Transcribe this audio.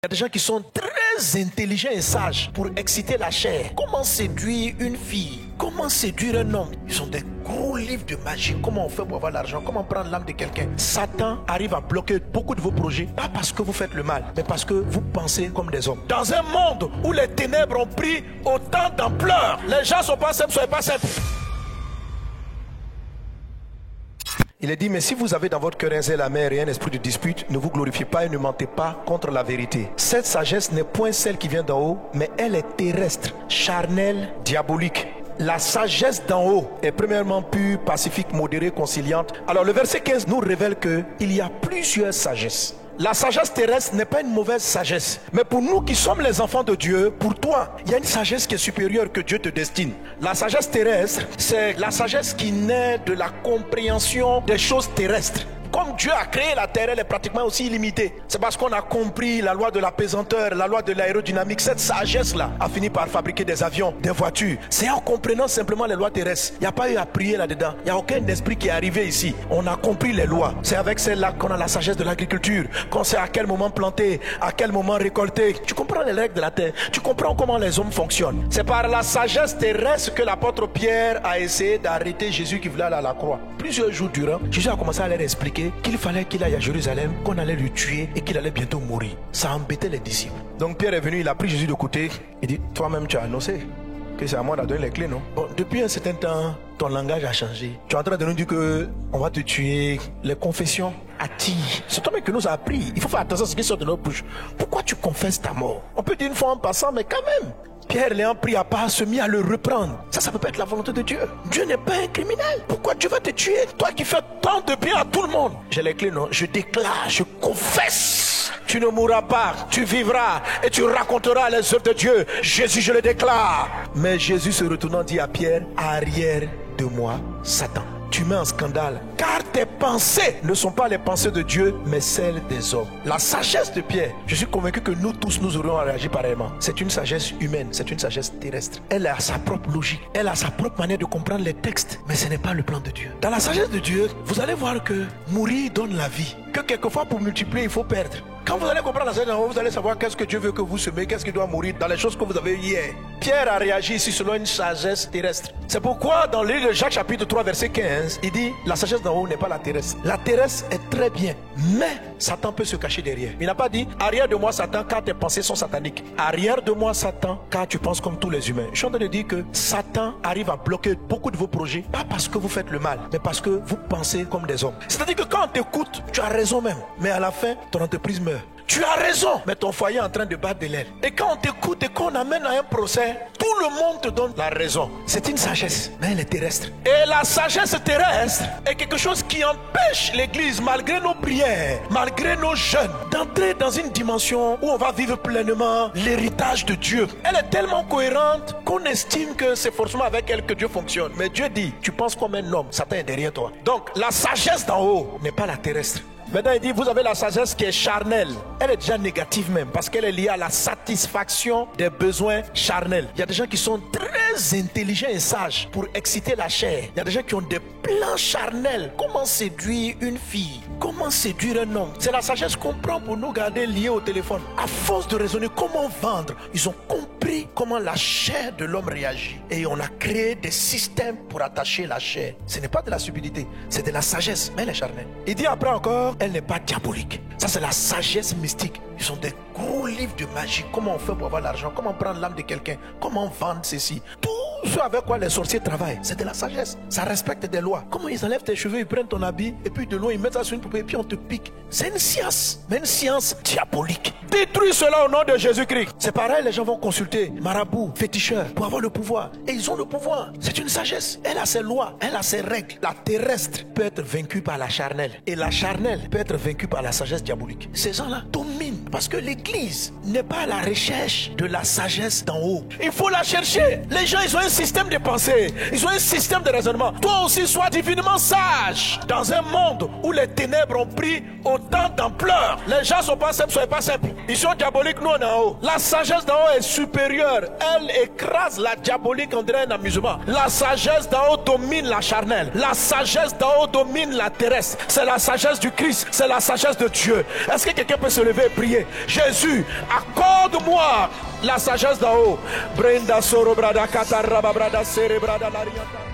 y a des gens qui sont très intelligents et sages pour exciter la chair. Comment séduire une fille? Comment séduire un homme? Ils ont des gros livres de magie. Comment on fait pour avoir l'argent? Comment prendre l'âme de quelqu'un? Satan arrive à bloquer beaucoup de vos projets, pas parce que vous faites le mal, mais parce que vous pensez comme des hommes. Dans un monde où les ténèbres ont pris autant d'ampleur, les gens ne sont pas simples, soyez pas simples. Il est dit, mais si vous avez dans votre cœur un zèle amer et un esprit de dispute, ne vous glorifiez pas et ne mentez pas contre la vérité. Cette sagesse n'est point celle qui vient d'en haut, mais elle est terrestre, charnelle, diabolique. La sagesse d'en haut est premièrement pure, pacifique, modérée, conciliante. Alors le verset 15 nous révèle qu'il y a plusieurs sagesses. La sagesse terrestre n'est pas une mauvaise sagesse. Mais pour nous qui sommes les enfants de Dieu, pour toi, il y a une sagesse qui est supérieure que Dieu te destine. La sagesse terrestre, c'est la sagesse qui naît de la compréhension des choses terrestres. Comme Dieu a créé la terre, elle est pratiquement aussi illimitée. C'est parce qu'on a compris la loi de la pesanteur, la loi de l'aérodynamique. Cette sagesse-là a fini par fabriquer des avions, des voitures. C'est en comprenant simplement les lois terrestres. Il n'y a pas eu à prier là-dedans. Il n'y a aucun esprit qui est arrivé ici. On a compris les lois. C'est avec celle-là qu'on a la sagesse de l'agriculture. Qu'on sait à quel moment planter, à quel moment récolter. Tu comprends les règles de la terre. Tu comprends comment les hommes fonctionnent. C'est par la sagesse terrestre que l'apôtre Pierre a essayé d'arrêter Jésus qui voulait aller à la croix. Plusieurs jours durant, Jésus a commencé à leur expliquer qu'il fallait qu'il aille à Jérusalem, qu'on allait le tuer et qu'il allait bientôt mourir. Ça embêtait les disciples. Donc Pierre est venu, il a pris Jésus de côté. Il dit, toi-même tu as annoncé que c'est à moi de donner les clés, non? Bon, depuis un certain temps, ton langage a changé. Tu es en train de nous dire qu'on va te tuer. Les confessions attirent. C'est toi-même qui nous a appris. Il faut faire attention à ce qui sort de notre bouche. Pourquoi tu confesses ta mort? On peut dire une fois en passant, mais quand même. Pierre l'ayant pris à part, se mit à le reprendre. Ça peut pas être la volonté de Dieu. Dieu n'est pas un criminel. Pourquoi Dieu va te tuer? Toi qui fais tant de bien à tout le monde. J'ai les clés, non? Je déclare, je confesse. Tu ne mourras pas, tu vivras et tu raconteras les œuvres de Dieu. Jésus, je le déclare. Mais Jésus se retournant dit à Pierre, arrière de moi, Satan. Tu mets en scandale, car tes pensées ne sont pas les pensées de Dieu, mais celles des hommes. La sagesse de Pierre, je suis convaincu que nous tous, nous aurions réagi pareillement. C'est une sagesse humaine, c'est une sagesse terrestre. Elle a sa propre logique, elle a sa propre manière de comprendre les textes, mais ce n'est pas le plan de Dieu. Dans la sagesse de Dieu, vous allez voir que mourir donne la vie, que quelquefois pour multiplier, il faut perdre. Quand vous allez comprendre la sagesse d'en haut, vous allez savoir qu'est-ce que Dieu veut que vous semez, qu'est-ce qui doit mourir dans les choses que vous avez eues hier. Pierre a réagi ici selon une sagesse terrestre. C'est pourquoi dans le livre de Jacques chapitre 3 verset 15, il dit la sagesse d'en haut n'est pas la terrestre. La terrestre est très bien, mais Satan peut se cacher derrière. Il n'a pas dit arrière de moi Satan car tes pensées sont sataniques. Arrière de moi Satan car tu penses comme tous les humains. Je suis en train de dire que Satan arrive à bloquer beaucoup de vos projets, pas parce que vous faites le mal, mais parce que vous pensez comme des hommes. C'est-à-dire que quand on t'écoute, tu as raison même, mais à la fin, ton entreprise meurt. Tu as raison, mais ton foyer est en train de battre de l'aile. Et quand on t'écoute et qu'on amène à un procès, tout le monde te donne la raison. C'est une sagesse, mais elle est terrestre. Et la sagesse terrestre est quelque chose qui empêche l'église, malgré nos prières, malgré nos jeûnes, d'entrer dans une dimension où on va vivre pleinement l'héritage de Dieu. Elle est tellement cohérente qu'on estime que c'est forcément avec elle que Dieu fonctionne. Mais Dieu dit, tu penses comme un homme, Satan est derrière toi. Donc la sagesse d'en haut n'est pas la terrestre. Maintenant il dit, vous avez la sagesse qui est charnelle. Elle est déjà négative même, parce qu'elle est liée à la satisfaction des besoins charnels. Il y a des gens qui sont très intelligents et sages pour exciter la chair. Il y a des gens qui ont des plans charnels. Comment séduire une fille? Comment séduire un homme? C'est la sagesse qu'on prend pour nous garder liés au téléphone. À force de raisonner comment vendre, ils ont compris comment la chair de l'homme réagit. Et on a créé des systèmes pour attacher la chair. Ce n'est pas de la subtilité, c'est de la sagesse, mais elle est charnelle. Il dit après encore, elle n'est pas diabolique. Ça c'est la sagesse mystique. Ils ont des gros livres de magie. Comment on fait pour avoir l'argent? Comment prendre l'âme de quelqu'un? Comment vendre ceci? Tout ce avec quoi les sorciers travaillent, c'est de la sagesse. Ça respecte des lois. Comment ils enlèvent tes cheveux, ils prennent ton habit et puis de loin ils mettent ça sur une poupée et puis on te pique. C'est une science, mais une science diabolique. Détruis cela au nom de Jésus-Christ. C'est pareil, les gens vont consulter marabouts, féticheurs pour avoir le pouvoir. Et ils ont le pouvoir. C'est une sagesse. Elle a ses lois, elle a ses règles. La terrestre peut être vaincue par la charnelle. Et la charnelle peut être vaincue par la sagesse diabolique. Ces gens-là dominent. Parce que l'église n'est pas à la recherche de la sagesse d'en haut. Il faut la chercher. Les gens, ils ont un système de pensée. Ils ont un système de raisonnement. Toi aussi, sois divinement sage. Dans un monde où les ténèbres ont pris autant d'ampleur, les gens ne sont pas simples, soyez pas simples. Ils sont diaboliques, nous on est en haut. La sagesse d'en haut est supérieure. Elle écrase la diabolique, on dirait un amusement. La sagesse d'en haut domine la charnelle. La sagesse d'en haut domine la terrestre. C'est la sagesse du Christ. C'est la sagesse de Dieu. Est-ce que quelqu'un peut se lever et prier? Jésus, accorde-moi la sagesse d'en haut. Brenda soro brada kataraba brada sere brada lariata.